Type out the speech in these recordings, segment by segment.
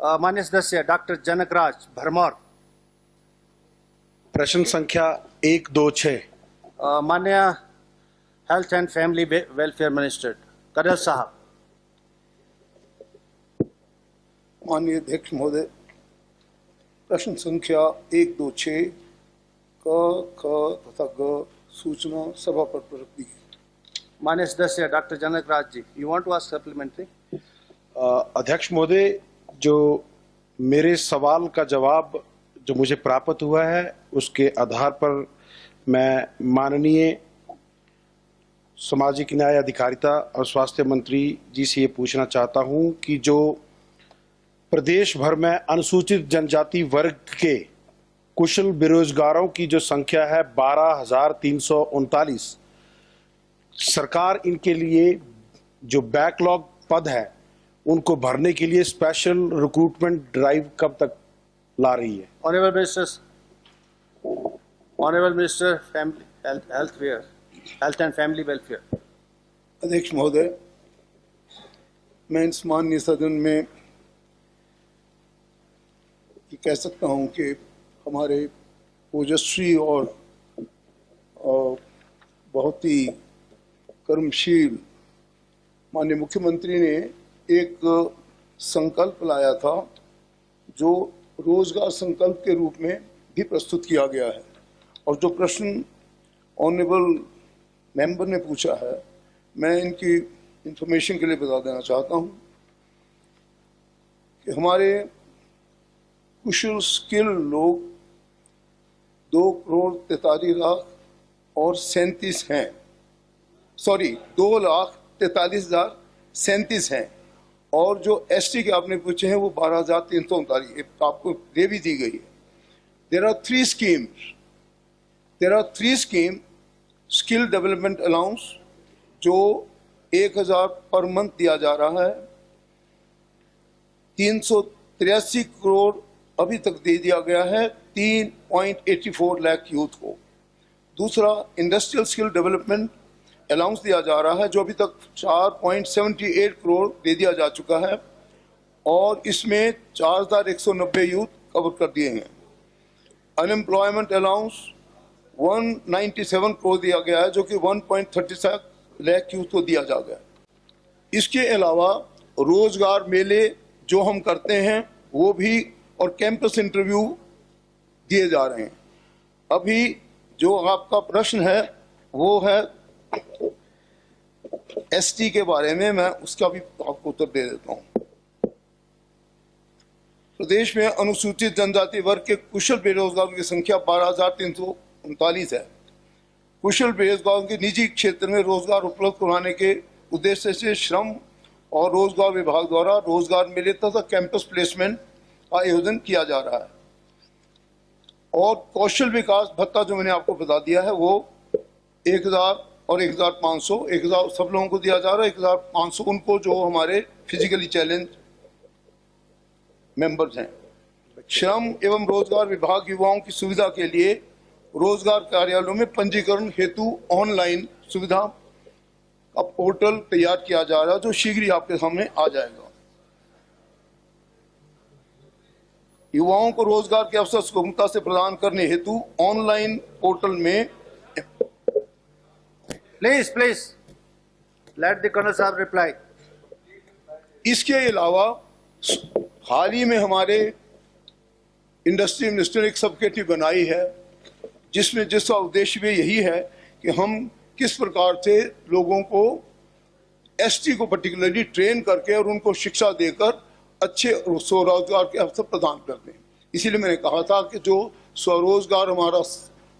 मान्य सदस्य डॉक्टर जनकराज भरमौर। प्रश्न संख्या 126। माननीय health and family welfare minister colonel साहब। माननीय अध्यक्ष महोदय, प्रश्न संख्या 126 क ख तथा ग सूचना सभा पर रख दी गई। माननीय सदस्य doctor Janakraj ji, you want to ask supplementary? अध्यक्ष महोदय, जो मेरे सवाल का जवाब जो मुझे प्राप्त हुआ है उसके आधार पर मैं माननीय सामाजिक न्याय, अधिकारिता और स्वास्थ्य मंत्री जी से ये पूछना चाहता हूं कि जो प्रदेश भर में अनुसूचित जनजाति वर्ग के कुशल बेरोजगारों की जो संख्या है 12,339, सरकार इनके लिए जो बैकलॉग पद है उनको भरने के लिए स्पेशल रिक्रूटमेंट ड्राइव कब तक ला रही है? Honourable minister health and family welfare. अध्यक्ष महोदय, मैं इस माननीय सदन में ये कह सकता हूं कि हमारे ओजस्वी और बहुत ही कर्मशील माननीय मुख्यमंत्री ने एक संकल्प लाया था जो रोजगार संकल्प के रूप में भी प्रस्तुत किया गया है। और जो प्रश्न ऑनरेबल मेंबर ने पूछा है, मैं इनकी इंफॉर्मेशन के लिए बता देना चाहता हूं कि हमारे कुशल स्किल लोग 2,43,37 हैं, सॉरी 2,43,37 हैं। और जो एसटी के आपने पूछे हैं वो 12,339 आपको दे भी दी गई है। There are three scheme skill development allowance जो 1,000 पर मंथ दिया जा रहा है। 383 करोड़ अभी तक दे दिया गया है 3.84 लाख यूथ को। दूसरा इंडस्ट्रियल स्किल डेवलपमेंट अलाउंस दिया जा रहा है जो अभी तक 4.78 करोड़ दे दिया जा चुका है और इसमें 4,190 यूथ कवर कर दिए हैं। अनएम्प्लॉयमेंट अलाउंस 197 करोड़ दिया गया है जो कि 1.37 लाख यूथ को दिया जा गया। इसके अलावा रोजगार मेले जो हम करते हैं वो भी और कैंपस इंटरव्यू दिए जा रहे हैं। अभी जो आपका प्रश्न है वो है एसटी के बारे में, मैं उसका भी आपको उत्तर दे देता हूं। प्रदेश में अनुसूचित जनजाति वर्ग के कुशल बेरोजगारों की संख्या 12,339 है। कुशल बेरोजगारों के निजी क्षेत्र में रोजगार उपलब्ध कराने के उद्देश्य से श्रम और रोजगार विभाग द्वारा रोजगार मेले तथा कैंपस प्लेसमेंट का आयोजन किया जा रहा है। और कौशल विकास भत्ता जो मैंने आपको बता दिया है वो 1,000 और 1,500, 1,000 सब लोगों को दिया जा रहा है, 1,500 उनको जो हमारे फिजिकली चैलेंज मेंबर्स हैं। श्रम एवं रोजगार विभाग युवाओं की सुविधा के लिए रोजगार कार्यालयों में पंजीकरण हेतु ऑनलाइन सुविधा का पोर्टल तैयार किया जा रहा है जो शीघ्र ही आपके सामने आ जाएगा। युवाओं को रोजगार के अवसर सुगमता से प्रदान करने हेतु ऑनलाइन पोर्टल में प्लीज लेट द कर्नल साहब रिप्लाई। इसके अलावा हाल ही में हमारे इंडस्ट्री मिनिस्टर ने एक सब कमेटी बनाई है जिसका उद्देश्य भी यही है कि हम किस प्रकार से लोगों को एसटी को पर्टिकुलरली ट्रेन करके और उनको शिक्षा देकर अच्छे स्वरोजगार के अवसर प्रदान करते हैं। इसीलिए मैंने कहा था कि जो स्वरोजगार हमारा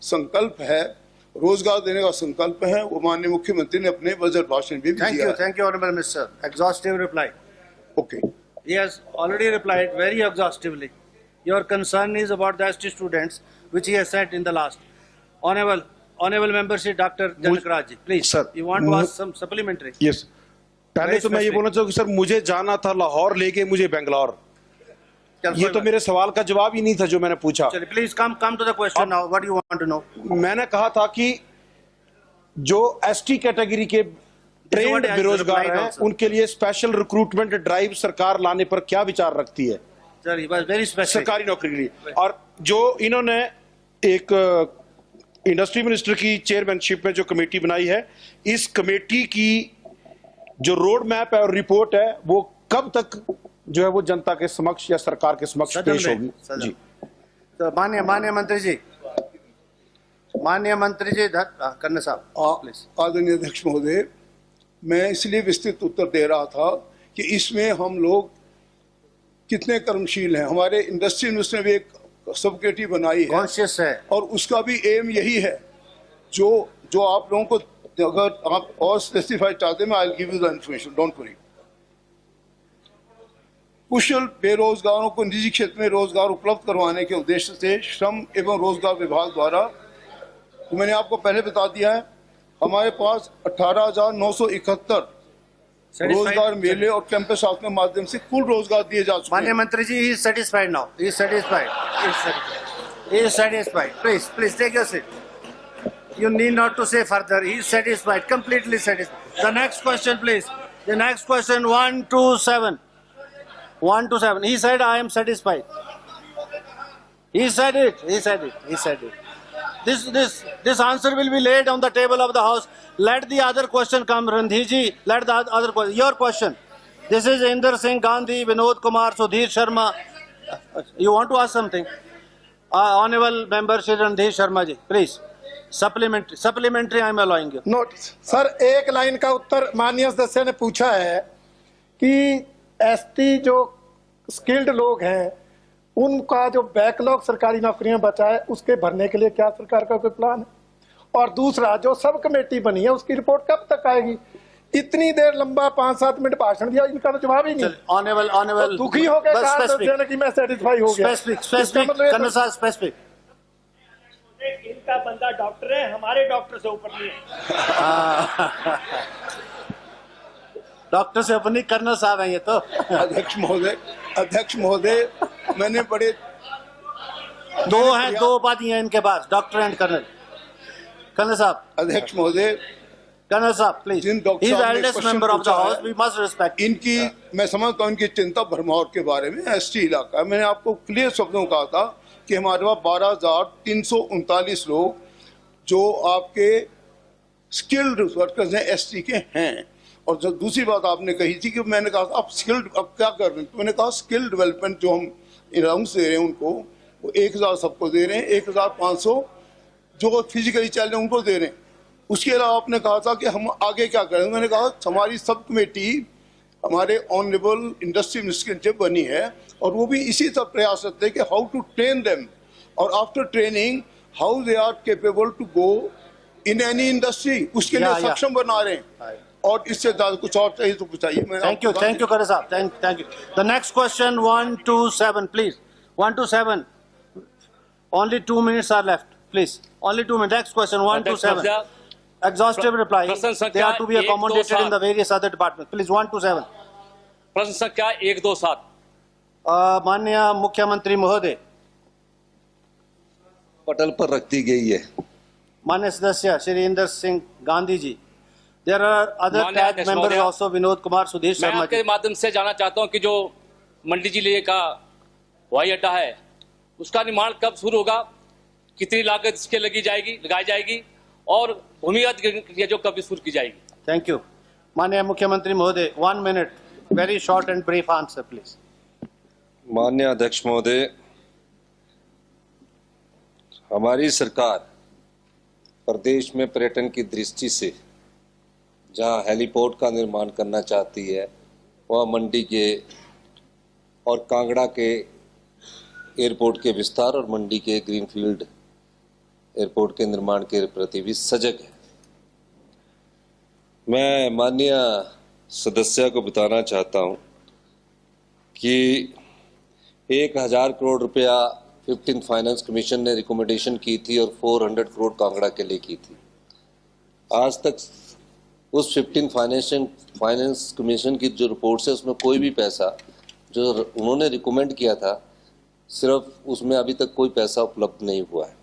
संकल्प है, रोजगार देने का संकल्प है, वो माननीय मुख्यमंत्री ने अपने बजट भाषण में भी दिया है। Thank you honourable minister. Exhaustive reply. Okay, he has already replied very exhaustively. Your concern is about the ST students, which he has said in the last. Honorable member Sri Dr. Janakraj ji, please. Sir, you want to ask some supplementary? Yes. पहले तो मैं ये बोलना चाहूँ कि sir मुझे जाना था लाहौर लेके मुझे बेंगलोर। ये तो मेरे सवाल का जवाब ही नहीं था जो मैंने पूछा। चलिए please come to the question now. What do you want to know? मैंने कहा था कि जो एसटी कैटेगरी के ट्रेंड बेरोजगार हैं उनके लिए स्पेशल रिक्रूटमेंट ड्राइव सरकार लाने पर क्या विचार रखती है? Sir, he was very specific. सरकारी नौकरी के लिए। और जो इन्होंने एक इंडस्ट्री मिनिस्टर की चेयरमैनशिप में जो कमेटी बनाई है, इस कमेटी की जो रोड मैप है और रिपोर्ट है वो कब तक जो है वो जनता के समक्ष या सरकार के समक्ष सदन पेश में, होगी? सदन। जी, तो माननीय मंत्री जी करने साहब प्लीज। आदरणीय अध्यक्ष महोदय, मैं इसलिए विस्तृत उत्तर दे रहा था कि इसमें हम लोग कितने कर्मशील हैं। हमारे इंडस्ट्री मिनिस्टर ने भी एक सब कमेटी बनाई है कॉन्शियस है। और उसका भी एम यही है जो आप लोगों को, अगर आप और स्पेसिफाई चाहते हैं, मैं I will give you the information, don't worry. कुशल बेरोजगारों को निजी क्षेत्र में रोजगार उपलब्ध करवाने के उद्देश्य से श्रम एवं रोजगार विभाग द्वारा, तो मैंने आपको पहले बता दिया है, हमारे पास 18,971 रोजगार मेले और कैंपस ऑफ के माध्यम से कुल रोजगार दिए जा चुके माननीय हैं। मंत्री जी, he is satisfied now. He is satisfied. He is satisfied. Please take your seat. You need not to say further. He is satisfied, completely satisfied. The next question, please. The next question, 127. 127. He said, I am satisfied. He said it. He said it. He said it. This answer will be laid on the table of the House. Let the other question come, Randhi ji. Let the other question. Your question. This is Inder Singh Gandhi, Vinod Kumar, Sudhir Sharma. You want to ask something? Honorable Member Shri Randhir Sharma ji, please. Supplementary I am allowing you. Note sir, एक line का उत्तर माननीय सदस्य ने पूछा है कि ST जो skilled लोग हैं उनका जो बैकलॉग सरकारी नौकरियां बचा है उसके भरने के लिए क्या सरकार का कोई प्लान है? और दूसरा, जो सब कमेटी बनी है उसकी रिपोर्ट कब तक आएगी? इतनी देर लंबा 5-7 मिनट भाषण दिया, इनका तो जवाब ही नहीं। Honorable. तो दुखी हो गए कहा सदस्य ने कि मैं सेटिस्फाई हो गया। Specific. Kanna sir, specific. इनका बंदा डॉक्टर है, हमारे डॉक्टर से ऊपर नहीं है। डॉक्टर से ऊपर नहीं, कर्नल साहब हैं ये तो। अध्यक्ष महोदय, मैंने बड़े दो उपाधि हैं इनके पास, डॉक्टर एंड कर्नल। कर्नल साहब, अध्यक्ष महोदय, कर्नल साहब प्लीज। जिन डॉक्टर ही इज साहब ने eldest question member of the पूछा हाउस, है, वी मस्ट रिस्पेक्ट इनकी मैं समझता हूँ इनकी चिंता भरमौर के बारे में। एसटी इलाका, मैंने आपको क्लियर शब्दों में कहा था कि हमारे पास 12,339 लोग जो आपके स्किल्ड वर्कर्स हैं, एसटी के हैं। और जो दूसरी बात आपने कही थी कि मैंने कहा अब स्किल्ड, अब क्या कर रहे हैं, तो मैंने कहा स्किल डेवलपमेंट जो हम अलाउंस दे रहे हैं उनको, वो 1,000 सबको दे रहे हैं, 1,500 जो फिजिकली चल रहे हैं उनको दे रहे हैं। उसके अलावा आपने कहा था कि हम आगे क्या करें, मैंने कहा हमारी सब कमेटी हमारे ऑनरेबल इंडस्ट्री मिनिस्टर जब बनी है और वो भी इसी तरह प्रयास करते हैं कि हाउ टू ट्रेन देम और after training how they are capable to go in any industry, उसके लिए सक्षम बना रहे हैं। और इससे ज्यादा कुछ और चाहिए तो कुछ चाहिए। थैंक यू कर्नल साहब, thank you. The next question 127 please. 127, only 2 minutes are left, please, only 2 minutes। Next question 127, exhaustive reply, they are to be accommodated in the various other departments, please। 127 प्रश्न संख्या 127। माननीय मुख्यमंत्री महोदय, पटल पर रख दी गई है। माननीय सदस्य Shri Inder Singh Gandhi ji, there are other माननीय टैग अध्यक्ष मेंबर्स महोदय, आल्सो, विनोद कुमार, सुधीर मैं शर्मा आपके जी। माध्यम से जानना चाहता हूं कि जो मंडी जिले का हवाई अड्डा है उसका निर्माण कब शुरू होगा, कितनी लागत इसके लगाई जाएगी और भूमिगत क्रिया जो कब शुरू की जाएगी? Thank you. माननीय मुख्यमंत्री महोदय, 1 minute, very short and brief answer please. माननीय अध्यक्ष महोदय, हमारी सरकार प्रदेश में पर्यटन की दृष्टि से जहां हेलीपोर्ट का निर्माण करना चाहती है वह मंडी के और कांगड़ा के एयरपोर्ट के विस्तार और मंडी के ग्रीनफील्ड एयरपोर्ट के निर्माण के प्रति भी सजग है। मैं माननीय सदस्य को बताना चाहता हूं कि 1,000 करोड़ रुपया 15th फाइनेंस कमीशन ने रिकमेंडेशन की थी और 400 करोड़ कांगड़ा के लिए की थी। आज तक उस 15th फाइनेंस कमीशन की जो रिपोर्ट है उसमें कोई भी पैसा जो उन्होंने रिकमेंड किया था, सिर्फ उसमें अभी तक कोई पैसा उपलब्ध नहीं हुआ है।